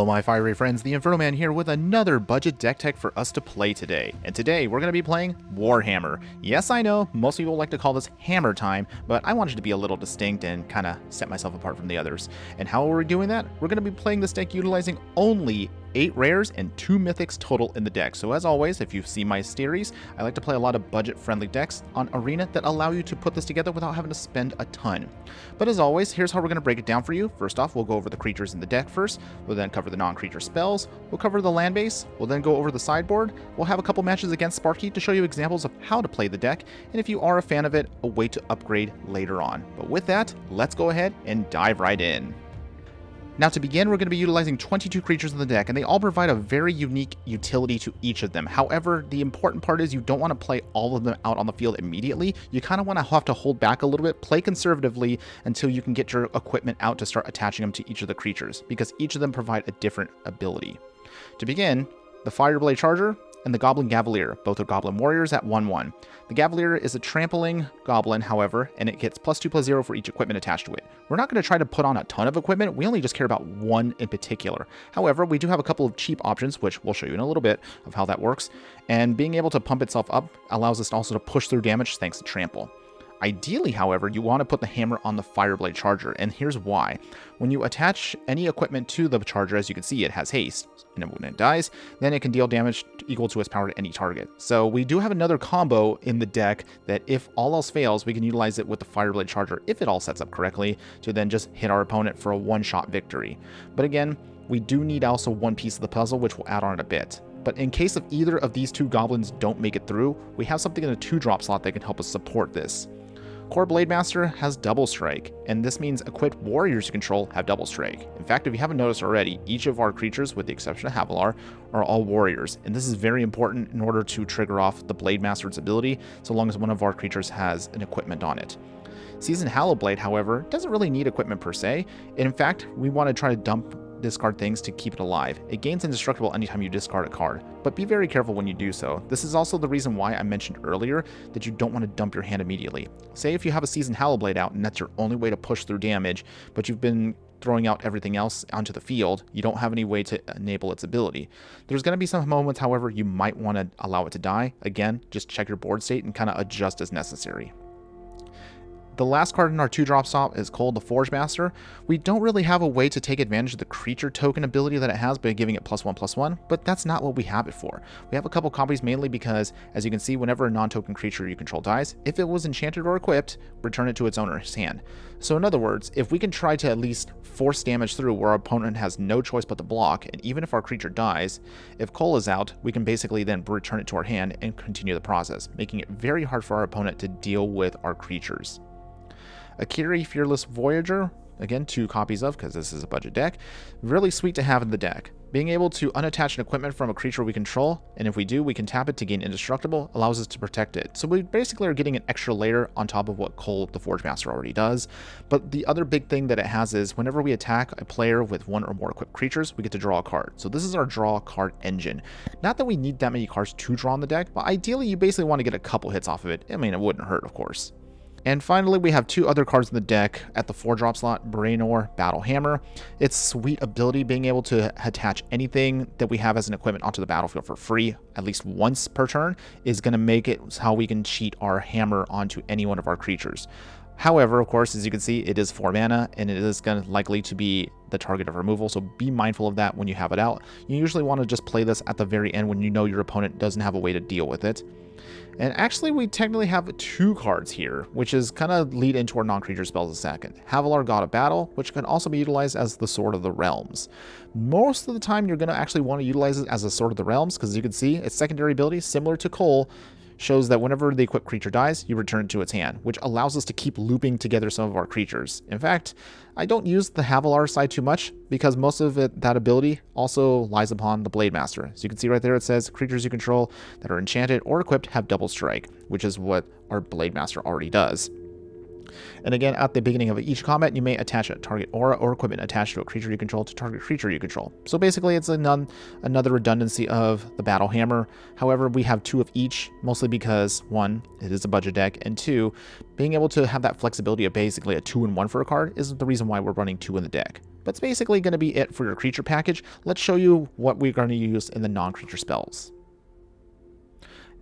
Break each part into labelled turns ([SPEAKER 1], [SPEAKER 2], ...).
[SPEAKER 1] Hello my fiery friends, the Infernoman here with another budget deck tech for us to play today. And today we're going to be playing Warhammer. Yes, I know, most people like to call this Hammer Time, but I wanted to be a little distinct and kind of set myself apart from the others. And how are we doing that? We're going to be playing this deck utilizing only 8 rares and 2 mythics total in the deck. So as always, if you've seen my series, I like to play a lot of budget-friendly decks on Arena that allow you to put this together without having to spend a ton. But as always, here's how we're going to break it down for you. First off, we'll go over the creatures in the deck first. We'll then cover the non-creature spells. We'll cover the land base. We'll then go over the sideboard. We'll have a couple matches against Sparky to show you examples of how to play the deck, and if you are a fan of it, a way to upgrade later on. But with that, let's go ahead and dive right in. Now to begin, we're going to be utilizing 22 creatures in the deck, and they all provide a very unique utility to each of them. However, the important part is you don't want to play all of them out on the field immediately. You kind of want to have to hold back a little bit, play conservatively until you can get your equipment out to start attaching them to each of the creatures, because each of them provide a different ability. To begin, the Fireblade Charger and the Goblin Cavalier, both are Goblin Warriors at 1/1. The Cavalier is a trampling goblin, however, and it gets +2/+0 for each equipment attached to it. We're not going to try to put on a ton of equipment, we only just care about one in particular. However, we do have a couple of cheap options, which we'll show you in a little bit of how that works, and being able to pump itself up allows us also to push through damage thanks to Trample. Ideally, however, you want to put the hammer on the Fireblade Charger, and here's why. When you attach any equipment to the charger, as you can see, it has haste, and when it dies, then it can deal damage equal to its power to any target. So we do have another combo in the deck that if all else fails, we can utilize it with the Fireblade Charger, if it all sets up correctly, to then just hit our opponent for a one-shot victory. But again, we do need also one piece of the puzzle, which we'll add on in a bit. But in case of either of these two goblins don't make it through, we have something in a 2-drop slot that can help us support this. Core Blademaster has Double Strike, and this means equipped warriors you control have Double Strike. In fact, if you haven't noticed already, each of our creatures, with the exception of Havilar, are all warriors, and this is very important in order to trigger off the Blademaster's ability, so long as one of our creatures has an equipment on it. Seasoned Hallowblade, however, doesn't really need equipment per se, and in fact, we want to try to discard things to keep it alive. It gains indestructible anytime you discard a card, but be very careful when you do so. This is also the reason why I mentioned earlier that you don't want to dump your hand immediately. Say if you have a Seasoned Hallowblade out and that's your only way to push through damage, but you've been throwing out everything else onto the field, you don't have any way to enable its ability. There's going to be some moments, however, you might want to allow it to die. Again, just check your board state and kind of adjust as necessary. The last card in our 2-drop stop is called the Forge Master. We don't really have a way to take advantage of the creature token ability that it has by giving it +1/+1, but that's not what we have it for. We have a couple copies mainly because, as you can see, whenever a non-token creature you control dies, if it was enchanted or equipped, return it to its owner's hand. So in other words, if we can try to at least force damage through where our opponent has no choice but to block, and even if our creature dies, if Cole is out, we can basically then return it to our hand and continue the process, making it very hard for our opponent to deal with our creatures. Akiri Fearless Voyager, again 2 copies of, because this is a budget deck, really sweet to have in the deck. Being able to unattach an equipment from a creature we control, and if we do, we can tap it to gain indestructible, allows us to protect it. So we basically are getting an extra layer on top of what Cole the Forge Master already does. But the other big thing that it has is whenever we attack a player with 1 or more equipped creatures, we get to draw a card. So this is our draw card engine. Not that we need that many cards to draw on the deck, but ideally you basically want to get a couple hits off of it. I mean, it wouldn't hurt, of course. And finally, we have 2 other cards in the deck at the 4-drop slot, Brainor Battle Hammer. Its sweet ability, being able to attach anything that we have as an equipment onto the battlefield for free, at least once per turn, is going to make it how we can cheat our hammer onto any one of our creatures. However, of course, as you can see, it is 4 mana, and it is going to likely to be the target of removal, so be mindful of that when you have it out. You usually want to just play this at the very end when you know your opponent doesn't have a way to deal with it. And actually, we technically have 2 cards here, which is kind of lead into our non-creature spells a second. Havilar, God of Battle, which can also be utilized as the Sword of the Realms. Most of the time, you're going to actually want to utilize it as a Sword of the Realms, because as you can see, its secondary ability, similar to Cole, shows that whenever the equipped creature dies, you return it to its hand, which allows us to keep looping together some of our creatures. In fact, I don't use the Havilar side too much, because most of that ability also lies upon the Blademaster. So you can see right there it says, creatures you control that are enchanted or equipped have Double Strike, which is what our Blademaster already does. And again, at the beginning of each combat, you may attach a target aura or equipment attached to a creature you control to target creature you control. So basically, it's another redundancy of the Battle Hammer. However, we have 2 of each, mostly because 1, it is a budget deck, and 2, being able to have that flexibility of basically a 2-in-1 for a card is the reason why we're running 2 in the deck. But it's basically going to be it for your creature package. Let's show you what we're going to use in the non-creature spells.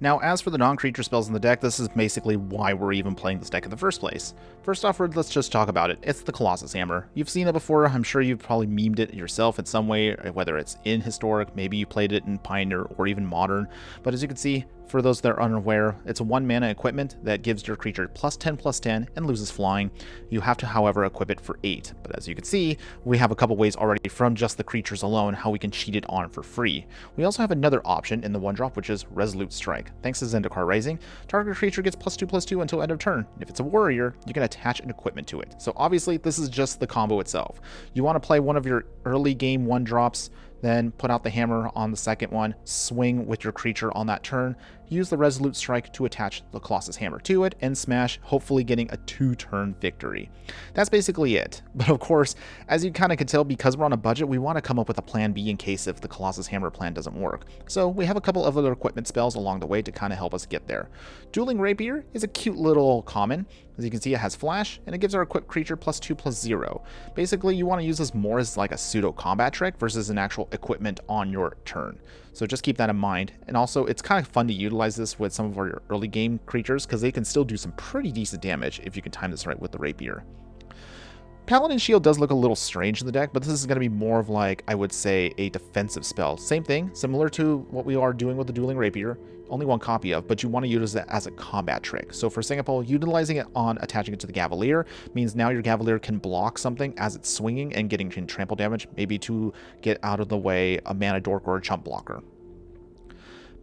[SPEAKER 1] Now, as for the non-creature spells in the deck, this is basically why we're even playing this deck in the first place. First off, let's just talk about it. It's the Colossus Hammer. You've seen it before. I'm sure you've probably memed it yourself in some way, whether it's in Historic, maybe you played it in Pioneer, or even Modern. But as you can see, for those that are unaware, it's a 1-mana equipment that gives your creature +10/+10 and loses flying. You have to, however, equip it for 8. But as you can see, we have a couple ways already from just the creatures alone how we can cheat it on for free. We also have another option in the 1-drop, which is Resolute Strike. Thanks to Zendikar Rising, target creature gets +2/+2 until end of turn. If it's a warrior, you can attach an equipment to it. So obviously, this is just the combo itself. You want to play one of your early game 1-drops, then put out the hammer on the second one, swing with your creature on that turn, use the Resolute Strike to attach the Colossus Hammer to it, and smash, hopefully getting a 2-turn victory. That's basically it. But of course, as you kind of can tell, because we're on a budget, we want to come up with a plan B in case if the Colossus Hammer plan doesn't work. So we have a couple of other equipment spells along the way to kind of help us get there. Dueling Rapier is a cute little common. As you can see, it has flash, and it gives our equipped creature +2/+0. Basically, you want to use this more as like a pseudo combat trick versus an actual equipment on your turn. So just keep that in mind. And also, it's kind of fun to utilize this with some of our early game creatures because they can still do some pretty decent damage if you can time this right with the Rapier. Paladin Shield does look a little strange in the deck, but this is going to be more of like, I would say, a defensive spell. Same thing, similar to what we are doing with the Dueling Rapier, only one copy of, but you want to use it as a combat trick. So for example, utilizing it on attaching it to the Cavalier means now your Cavalier can block something as it's swinging and getting trample damage, maybe to get out of the way a Mana Dork or a Chump Blocker.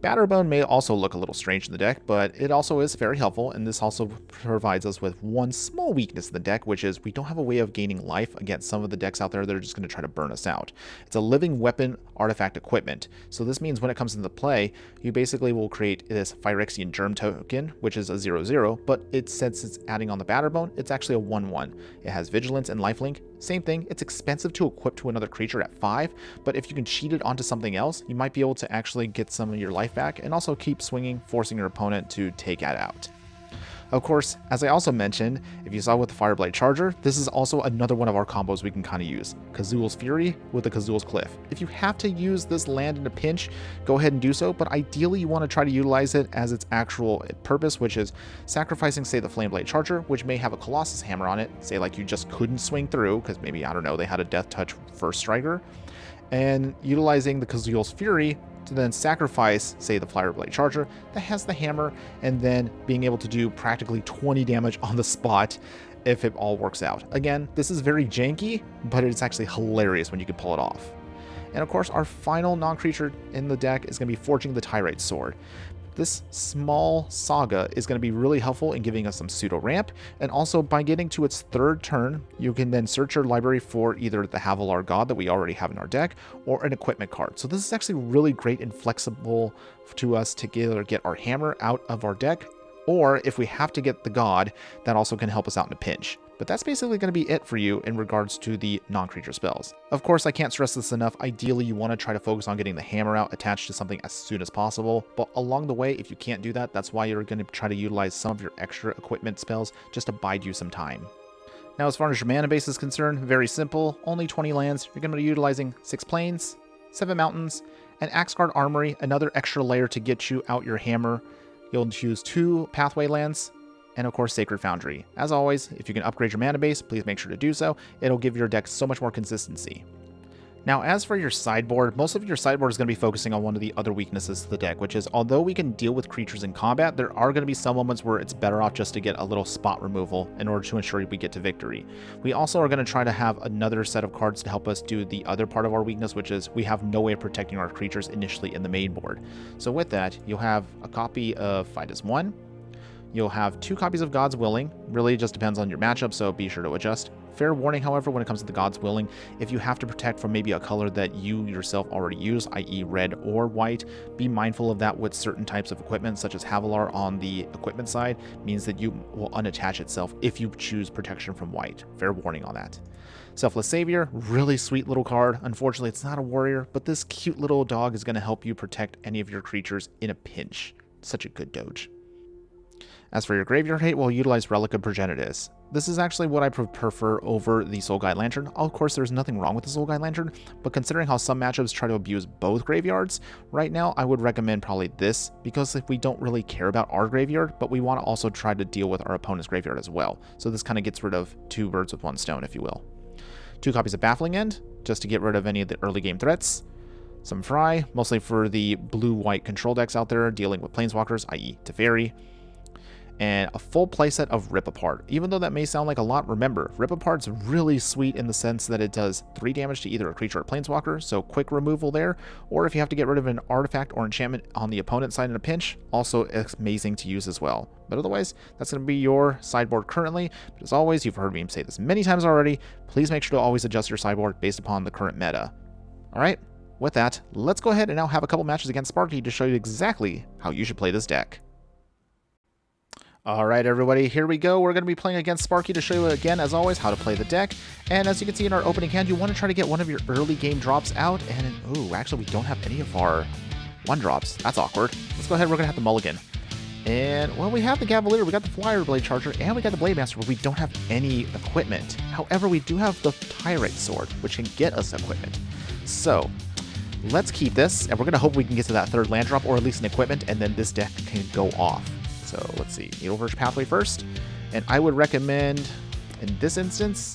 [SPEAKER 1] Batterbone may also look a little strange in the deck, but it also is very helpful, and this also provides us with one small weakness in the deck, which is we don't have a way of gaining life against some of the decks out there that are just going to try to burn us out. It's a living weapon artifact equipment, so this means when it comes into play, you basically will create this Phyrexian Germ token, which is a 0/0, but since it's adding on the Batterbone, it's actually a 1/1. It has Vigilance and Lifelink. Same thing, it's expensive to equip to another creature at 5, but if you can cheat it onto something else, you might be able to actually get some of your life back and also keep swinging, forcing your opponent to take it out. Of course, as I also mentioned, if you saw with the Fireblade Charger, this is also another one of our combos we can kind of use. Kazul's Fury with the Kazul's Cliff. If you have to use this land in a pinch, go ahead and do so, but ideally you want to try to utilize it as its actual purpose, which is sacrificing, say, the Flameblade Charger, which may have a Colossus Hammer on it, say like you just couldn't swing through, because maybe, I don't know, they had a Death Touch First Striker, and utilizing the Kazul's Fury to then sacrifice, say, the Fireblade Charger that has the hammer, and then being able to do practically 20 damage on the spot if it all works out. Again, this is very janky, but it's actually hilarious when you can pull it off. And of course, our final non-creature in the deck is going to be Forging the Tyrite Sword. This small saga is going to be really helpful in giving us some pseudo ramp, and also by getting to its 3rd turn, you can then search your library for either the Havilar God that we already have in our deck, or an equipment card. So this is actually really great and flexible to us to either get our hammer out of our deck, or if we have to get the god, that also can help us out in a pinch. But that's basically going to be it for you in regards to the non-creature spells. Of course, I can't stress this enough. Ideally, you want to try to focus on getting the hammer out attached to something as soon as possible. But along the way, if you can't do that, that's why you're going to try to utilize some of your extra equipment spells just to bide you some time. Now, as far as your mana base is concerned, very simple. Only 20 lands. You're going to be utilizing 6 plains, 7 mountains, an Axgard Armory, another extra layer to get you out your hammer. You'll choose 2 pathway lands, and of course Sacred Foundry. As always, if you can upgrade your mana base, please make sure to do so. It'll give your deck so much more consistency. Now, as for your sideboard, most of your sideboard is going to be focusing on one of the other weaknesses of the deck, which is although we can deal with creatures in combat, there are going to be some moments where it's better off just to get a little spot removal in order to ensure we get to victory. We also are going to try to have another set of cards to help us do the other part of our weakness, which is we have no way of protecting our creatures initially in the main board. So with that, you'll have a copy of Fight as One. You'll have 2 copies of God's Willing. Really just depends on your matchup, so be sure to adjust. Fair warning, however, when it comes to the God's Willing, if you have to protect from maybe a color that you yourself already use, i.e. red or white, be mindful of that with certain types of equipment, such as Havilar on the equipment side, means that you will unattach itself if you choose protection from white. Fair warning on that. Selfless Savior, really sweet little card. Unfortunately, it's not a warrior, but this cute little dog is going to help you protect any of your creatures in a pinch. Such a good doge. As for your graveyard hate, we'll utilize Relic of Progenitus. This is actually what I prefer over the Soul Guide Lantern. Of course, there's nothing wrong with the Soul Guide Lantern, but considering how some matchups try to abuse both graveyards, right now I would recommend probably this, because if we don't really care about our graveyard, but we want to also try to deal with our opponent's graveyard as well. So this kind of gets rid of 2 birds with 1 stone, if you will. 2 copies of Baffling End, just to get rid of any of the early game threats. Some Fry, mostly for the blue-white control decks out there dealing with Planeswalkers, i.e. Teferi. And a full playset of Rip Apart. Even though that may sound like a lot, remember, Rip Apart's really sweet in the sense that it does 3 damage to either a creature or Planeswalker, so quick removal there, or if you have to get rid of an artifact or enchantment on the opponent's side in a pinch, also amazing to use as well. But otherwise, that's going to be your sideboard currently, but as always, you've heard me say this many times already, please make sure to always adjust your sideboard based upon the current meta. Alright, with that, let's go ahead and now have a couple matches against Sparky to show you exactly how you should play this deck. Alright everybody, here we go. We're going to be playing against Sparky to show you again, as always, how to play the deck. And as you can see in our opening hand, you want to try to get one of your early game drops out. And, ooh, actually we don't have any of our 1-drops. That's awkward. Let's go ahead, we're going to have the mulligan. And, well, we have the Cavalier, we got the Flyer Blade Charger, and we got the Blade Master, but we don't have any equipment. However, we do have the Tyrite Sword, which can get us equipment. So, let's keep this, and we're going to hope we can get to that 3rd land drop, or at least an equipment, and then this deck can go off. So let's see, Needleverge Pathway first, and I would recommend, in this instance,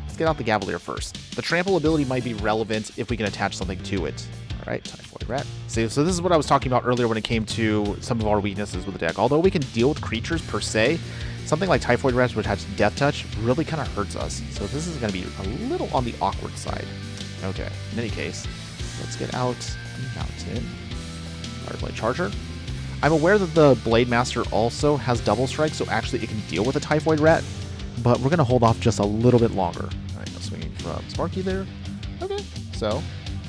[SPEAKER 1] let's get out the Cavalier first. The Trample ability might be relevant if we can attach something to it. All right, Typhoid Rat. So this is what I was talking about earlier when it came to some of our weaknesses with the deck. Although we can deal with creatures per se, something like Typhoid Rat, which has Death Touch, really kind of hurts us. So this is going to be a little on the awkward side. Okay, in any case, let's get out the Mountain. Fire Blade Charger. I'm aware that the Blade Master also has Double Strike, so actually it can deal with a Typhoid Rat, but we're going to hold off just a little bit longer. All right, no swinging from Sparky there. Okay, so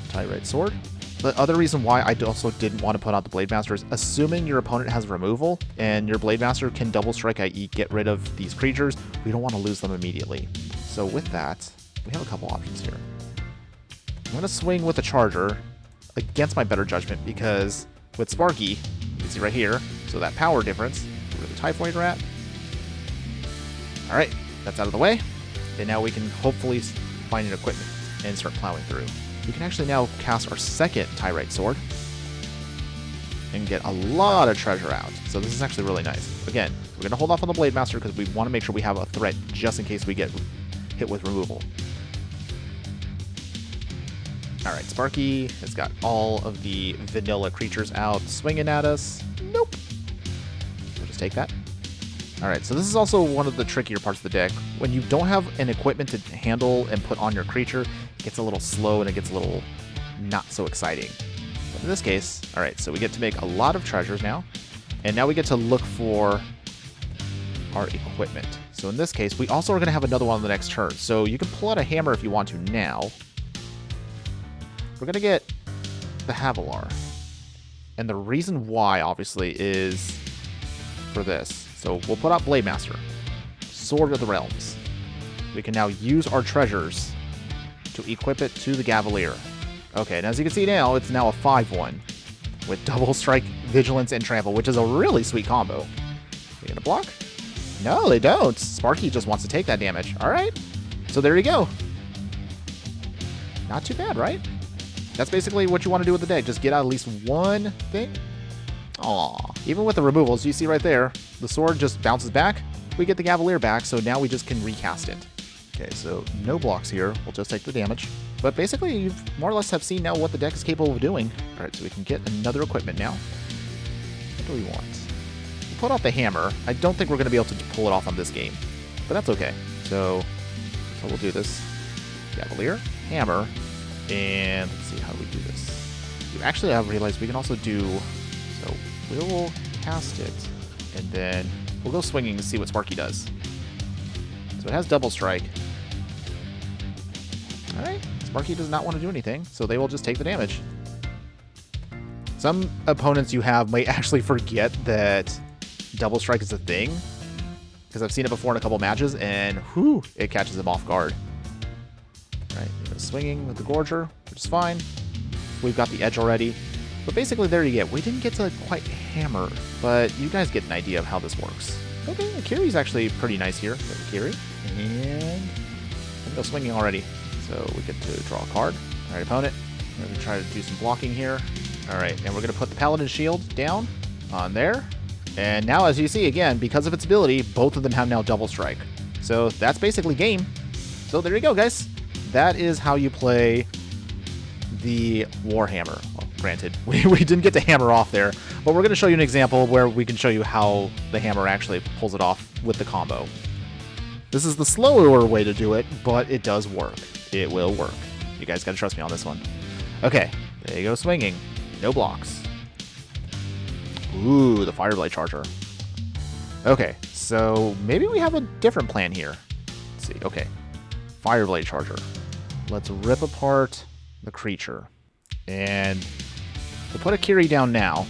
[SPEAKER 1] Tyrite Sword. The other reason why I also didn't want to put out the Blade Master is assuming your opponent has removal and your Blade Master can Double Strike, i.e. get rid of these creatures, we don't want to lose them immediately. So with that, we have a couple options here. I'm going to swing with the Charger against my better judgment because with Sparky, you can see right here, so that power difference, get rid of the Typhoid Rat. Alright, that's out of the way. And now we can hopefully find an equipment and start plowing through. We can actually now cast our 2nd Tyrite Sword and get a lot of treasure out. So this is actually really nice. Again, we're going to hold off on the Blade Master because we want to make sure we have a threat just in case we get hit with removal. Alright, Sparky has got all of the vanilla creatures out swinging at us. Nope. We'll just take that. Alright, so this is also one of the trickier parts of the deck. When you don't have an equipment to handle and put on your creature, it gets a little slow and it gets a little not so exciting. But in this case, alright, so we get to make a lot of treasures now. And now we get to look for our equipment. So in this case, we also are going to have another one on the next turn. So you can pull out a hammer if you want to now. We're going to get the Havilar. And the reason why, obviously, is for this. So we'll put out Blade Master. Sword of the Realms. We can now use our treasures to equip it to the Cavalier. Okay, and as you can see now, it's now a 5-1 with Double Strike, Vigilance, and Trample, which is a really sweet combo. They gonna block? No, they don't. Sparky just wants to take that damage. All right. So there you go. Not too bad, right? That's basically what you want to do with the deck. Just get out at least one thing. Aw. Even with the removals, you see right there, the sword just bounces back. We get the Cavalier back, so now we just can recast it. Okay, so no blocks here. We'll just take the damage. But basically, you've more or less have seen now what the deck is capable of doing. All right, so we can get another equipment now. What do we want? We'll put out the hammer. I don't think we're going to be able to pull it off on this game, but that's okay. So we'll do this. Cavalier, hammer, and let's see how we do this. You actually have realized we can also do, so we'll cast it, and then we'll go swinging to see what Sparky does. So it has Double Strike. Alright, Sparky does not want to do anything, so they will just take the damage. Some opponents you have might actually forget that Double Strike is a thing, because I've seen it before in a couple matches, and whew, it catches them off guard. Alright, swinging with the Gorger, which is fine. We've got the edge already. But basically, there you get. We didn't get to quite hammer, but you guys get an idea of how this works. Okay, Akiri's actually pretty nice here. Akiri. And I'm go swinging already. So we get to draw a card. All right, opponent. We're going to try to do some blocking here. All right, and we're going to put the Paladin Shield down on there. And now, as you see, again, because of its ability, both of them have now double strike. So that's basically game. So there you go, guys. That is how you play the Warhammer. Well, granted, we didn't get to hammer off there, but we're going to show you an example where we can show you how the hammer actually pulls it off with the combo. This is the slower way to do it, but it does work. It will work. You guys got to trust me on this one. Okay, there you go, swinging. No blocks. Ooh, the Fireblade Charger. Okay, so maybe we have a different plan here. Let's see. Okay, Fireblade Charger. Let's rip apart the creature. And we'll put Akiri down now.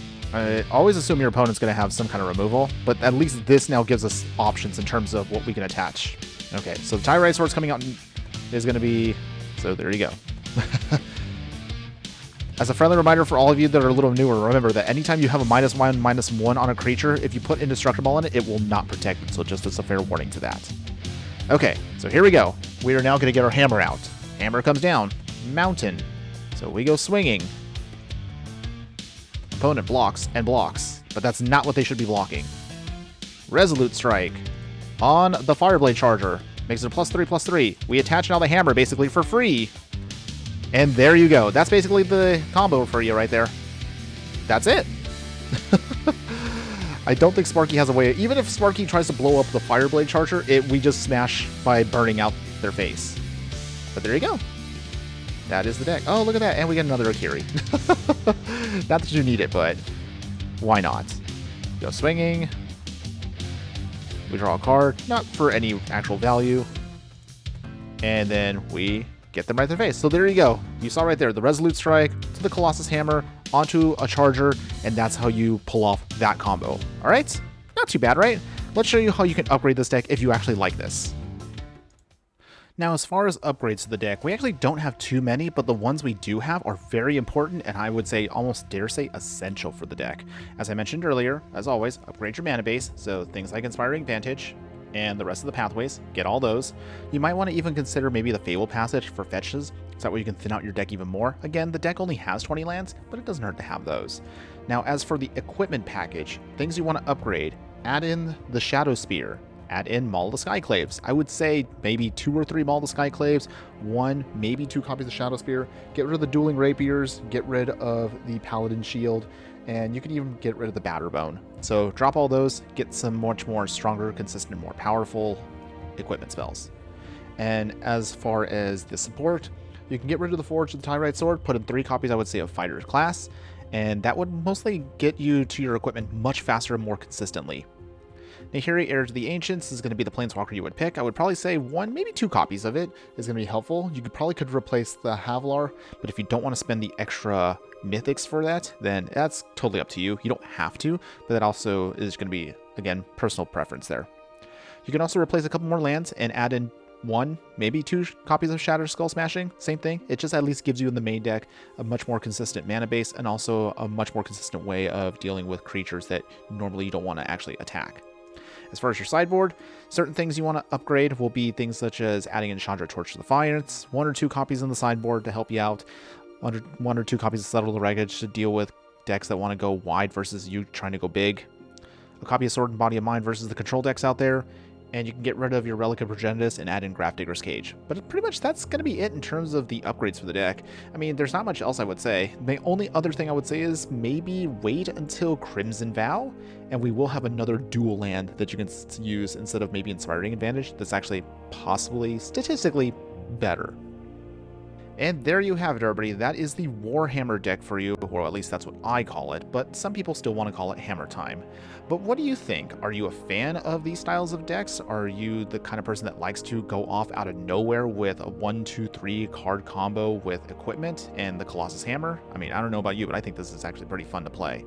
[SPEAKER 1] Always assume your opponent's going to have some kind of removal, but at least this now gives us options in terms of what we can attach. Okay, so the Tyrite Sword's coming out is going to be... So there you go. As a friendly reminder for all of you that are a little newer, remember that anytime you have a -1/-1 on a creature, if you put Indestructible on it, it will not protect it, so just as a fair warning to that. Okay, so here we go. We are now going to get our hammer out. Hammer comes down. Mountain. So we go swinging. Opponent blocks and blocks, but that's not what they should be blocking. Resolute Strike on the Fireblade Charger. Makes it a +3/+3. We attach now the hammer basically for free. And there you go. That's basically the combo for you right there. That's it. I don't think Sparky has a way. Even if Sparky tries to blow up the Fireblade Charger, we just smash by burning out their face. But there you go. That is the deck. Oh, look at that. And we get another Akiri. Not that you need it, but why not? Go swinging. We draw a card. Not for any actual value. And then we get them right in their face. So there you go. You saw right there the Resolute Strike to the Colossus Hammer onto a Charger, and that's how you pull off that combo. All right? Not too bad, right? Let's show you how you can upgrade this deck if you actually like this. Now, as far as upgrades to the deck, we actually don't have too many, but the ones we do have are very important, and I would say, almost dare say, essential for the deck. As I mentioned earlier, as always, upgrade your mana base, so things like Inspiring Vantage, and the rest of the pathways, get all those. You might want to even consider maybe the Fable Passage for fetches, so that way you can thin out your deck even more. Again, the deck only has 20 lands, but it doesn't hurt to have those. Now, as for the equipment package, things you want to upgrade, add in the Shadow Spear, add in Maul of the Skyclaves. I would say maybe 2 or 3 Maul of the Skyclaves, 1, maybe 2 copies of Shadow Spear, get rid of the Dueling Rapiers, get rid of the Paladin Shield, and you can even get rid of the Batterbone. So drop all those, get some much more stronger, consistent, more powerful equipment spells. And as far as the support, you can get rid of the Forge of the Tyrite Sword, put in 3 copies, I would say, of Fighter's Class, and that would mostly get you to your equipment much faster and more consistently. Nahiri, Heir to the Ancients, is going to be the Planeswalker you would pick. I would probably say 1, maybe 2 copies of it is going to be helpful. You could replace the Havlar, but if you don't want to spend the extra Mythics for that, then that's totally up to you. You don't have to, but that also is going to be, again, personal preference there. You can also replace a couple more lands and add in 1, maybe 2 copies of Shattered Skull Smashing. Same thing. It just at least gives you in the main deck a much more consistent mana base and also a much more consistent way of dealing with creatures that normally you don't want to actually attack. As far as your sideboard, certain things you want to upgrade will be things such as adding in Chandra Torch to the Defiance, 1 or 2 copies in the sideboard to help you out, 1 or 2 copies of Settle the Wreckage to deal with decks that want to go wide versus you trying to go big, a copy of Sword and Body of Mind versus the control decks out there, and you can get rid of your Relic of Progenitus and add in Grafdigger's Cage. But pretty much that's going to be it in terms of the upgrades for the deck. I mean, there's not much else I would say. The only other thing I would say is maybe wait until Crimson Vow, and we will have another dual land that you can use instead of maybe Inspiring Advantage that's actually possibly statistically better. And there you have it, everybody. That is the Warhammer deck for you, or at least that's what I call it, but some people still want to call it Hammer Time. But what do you think? Are you a fan of these styles of decks? Are you the kind of person that likes to go off out of nowhere with a 1, 2, 3 card combo with equipment and the Colossus Hammer? I mean, I don't know about you, but I think this is actually pretty fun to play.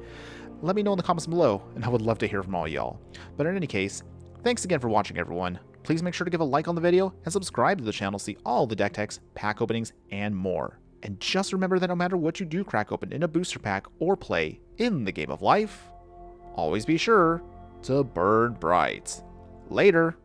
[SPEAKER 1] Let me know in the comments below, and I would love to hear from all y'all. But in any case, thanks again for watching, everyone. Please make sure to give a like on the video and subscribe to the channel to see all the deck techs, pack openings, and more. And just remember that no matter what you do crack open in a booster pack or play in the game of life, always be sure to burn bright. Later.